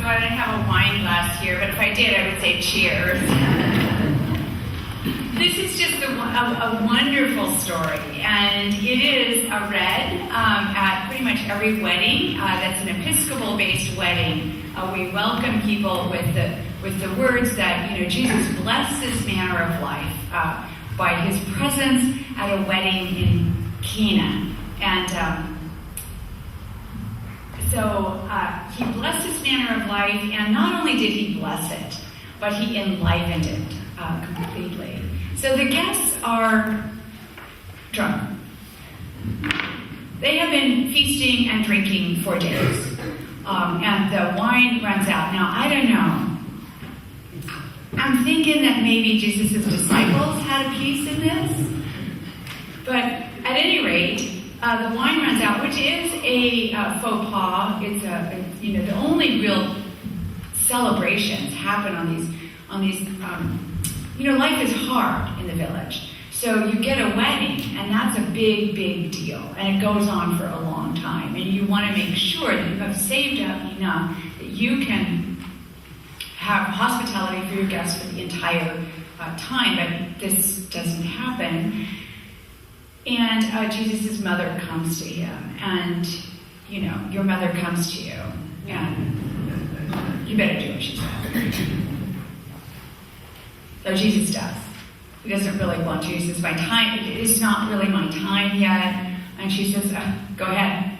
I don't have a wine glass here, but if I did, I would say cheers. This is just a wonderful story, and it is read at pretty much every wedding that's an Episcopal-based wedding. We welcome people with the words that, Jesus blessed this manner of life by his presence at a wedding in Cana. And so he blessed this manner of life, and not only did he bless it, but he enlivened it completely. So the guests are drunk. They have been feasting and drinking for days, and the wine runs out. Now, I don't know. I'm thinking that maybe Jesus' disciples had a piece in this, but at any rate, the wine runs out, which is a faux pas. It's the only real celebrations happen on these. Life is hard in the village, so you get a wedding, and that's a big, big deal, and it goes on for a long time, and you want to make sure that you have saved up enough that you can have hospitality for your guests for the entire time. But this doesn't happen. And Jesus' mother comes to him, and, your mother comes to you, and you better do what she says. So Jesus does. He doesn't really want to. He says, my time, it's not really my time yet. And she says, go ahead.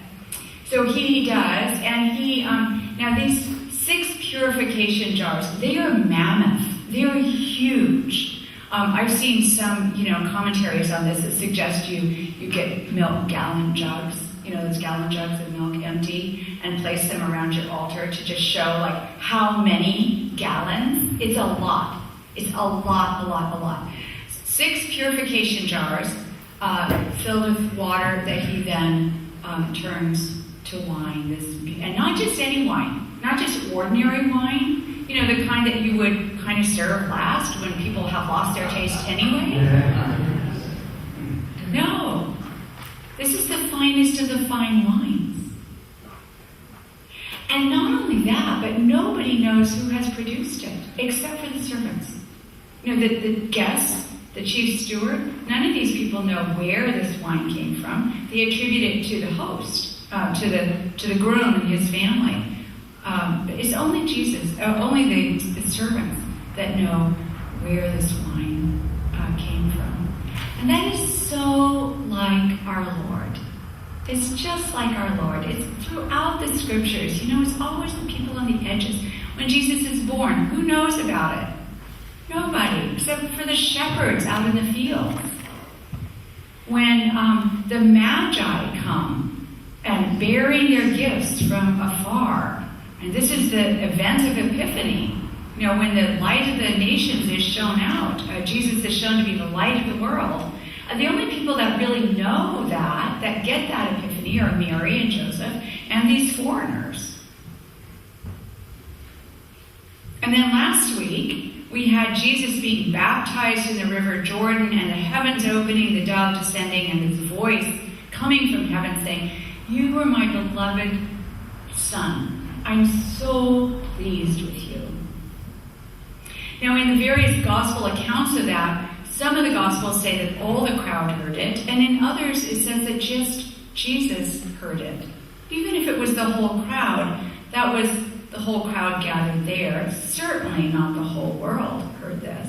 So he does, and he, now these 6 purification jars, they are mammoth. They are huge. I've seen some, commentaries on this that suggest you get milk gallon jugs, those gallon jugs of milk empty, and place them around your altar to just show, how many gallons. It's a lot. It's a lot. 6 purification jars filled with water that he then turns to wine. And not just any wine, not just ordinary wine, the kind that you would kind of serve last when people have lost their taste anyway. No, this is the finest of the fine wines. And not only that, but nobody knows who has produced it, except for the servants. The guests, the chief steward, none of these people know where this wine came from. They attribute it to the host, to the groom and his family. But it's only Jesus, only the servants that know where this wine came from. And that is so like our Lord. It's just like our Lord. It's throughout the scriptures. It's always the people on the edges. When Jesus is born, who knows about it? Nobody, except for the shepherds out in the fields. When the Magi come and bearing their gifts from afar, and this is the event of Epiphany, when the light of the nations is shown out, Jesus is shown to be the light of the world. The only people that really know that get that Epiphany, are Mary and Joseph and these foreigners. And then last week, we had Jesus being baptized in the river Jordan, and the heavens opening, the dove descending, and his voice coming from heaven saying, you are my beloved Son. I'm so pleased with you. Now, in the various gospel accounts of that, some of the gospels say that all the crowd heard it, and in others it says that just Jesus heard it. Even if it was the whole crowd, that was the whole crowd gathered there. Certainly not the whole world heard this.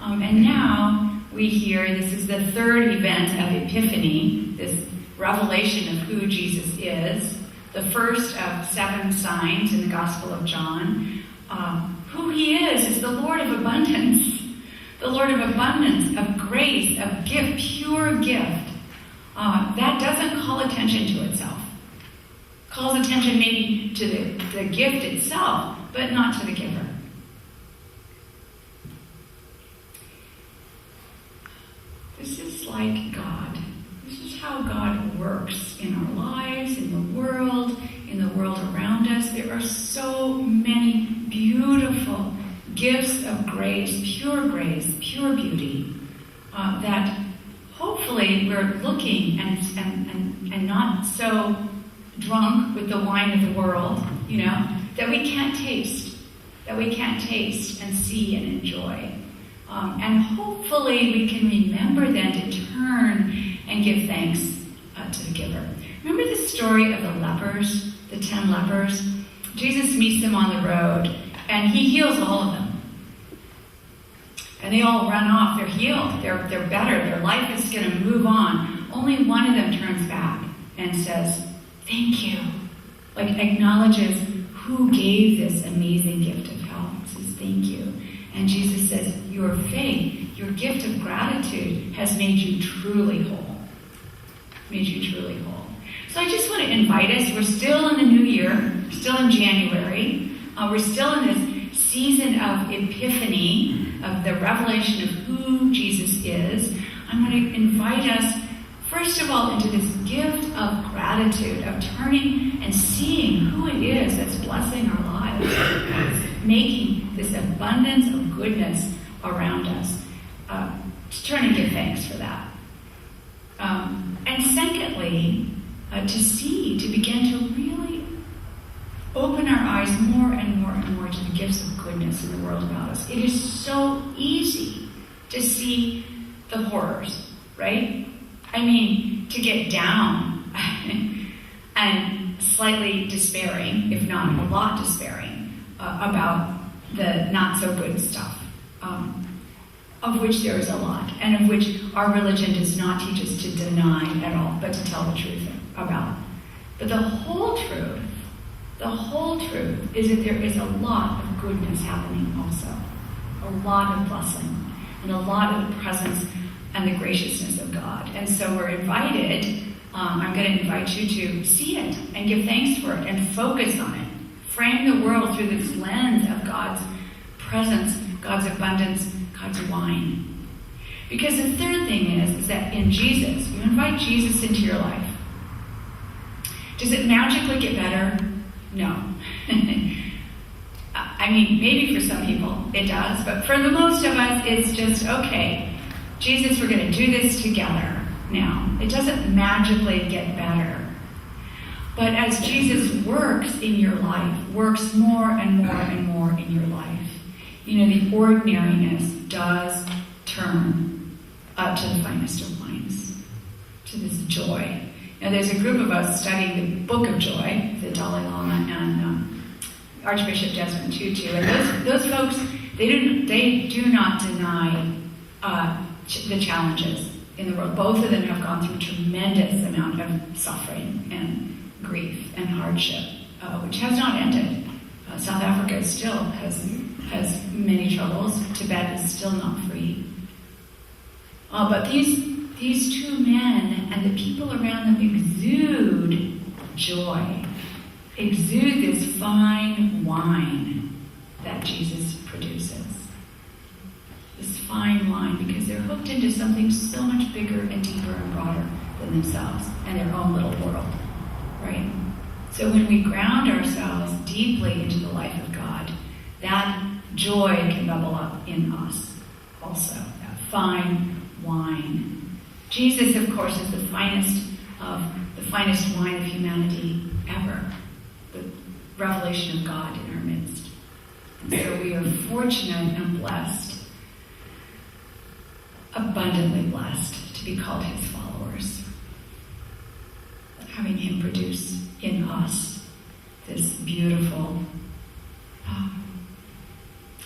And now we hear this is the 3rd event of Epiphany, this revelation of who Jesus is, the first of 7 signs in the Gospel of John. Who he is the Lord of abundance. The Lord of abundance, of grace, of gift, pure gift. That doesn't call attention to itself. Calls attention maybe to the gift itself, but not to the giver. This is like God. This is how God works in our lives, in the world around us. There are so many beautiful gifts of grace, pure beauty, that hopefully we're looking and not so drunk with the wine of the world, that we can't taste, and see and enjoy. And hopefully we can remember then to turn and give thanks to the giver. Remember the story of the lepers, the 10 lepers? Jesus meets them on the road, and he heals all of them. And they all run off. They're healed. They're better. Their life is going to move on. Only one of them turns back and says, thank you. Acknowledges who gave this amazing gift of health. Says, thank you. And Jesus says, your faith, your gift of gratitude has made you truly whole. So I just want to invite us. We're still in the new year, still in January. We're still in this season of epiphany, of the revelation of who Jesus is. I'm going to invite us, first of all, into this gift of gratitude, of turning and seeing who it is that's blessing our lives, that's making this abundance of goodness around us. To turn and give thanks for that. And secondly, to begin to really open our eyes more and more and more to the gifts of goodness in the world about us. It is so easy to see the horrors, right? I mean, to get down and slightly despairing, if not a lot despairing, about the not-so-good stuff, of which there is a lot, and of which our religion does not teach us to deny at all, but to tell the truth about. But the whole truth is that there is a lot of goodness happening also. A lot of blessing, and a lot of presence and the graciousness of God. And so we're invited, I'm going to invite you to see it and give thanks for it and focus on it. Frame the world through this lens of God's presence, God's abundance, God's wine. Because the third thing is that in Jesus, you invite Jesus into your life. Does it magically get better? No. I mean, maybe for some people it does, but for the most of us, it's just, okay, Jesus, we're going to do this together now. It doesn't magically get better. But as Jesus works in your life, works more and more and more in your life, the ordinariness does turn up to the finest of wines, to this joy. Now, there's a group of us studying the Book of Joy, the Dalai Lama and Archbishop Desmond Tutu, and those folks, they do not deny the challenges in the world. Both of them have gone through a tremendous amount of suffering and grief and hardship, which has not ended. South Africa still has many troubles. Tibet is still not free. But these two men and the people around them exude joy, exude this fine wine that Jesus produces. This fine wine, because they're hooked into something so much bigger and deeper and broader than themselves and their own little world, right? So when we ground ourselves deeply into the life of God, that joy can bubble up in us also, that fine wine. Jesus, of course, is the finest wine of humanity ever, the revelation of God in our midst. And so we are fortunate and blessed, abundantly blessed, to be called his followers, having him produce in us this beautiful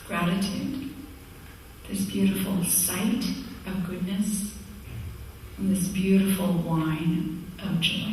gratitude, this beautiful sight of goodness, and this beautiful wine of joy.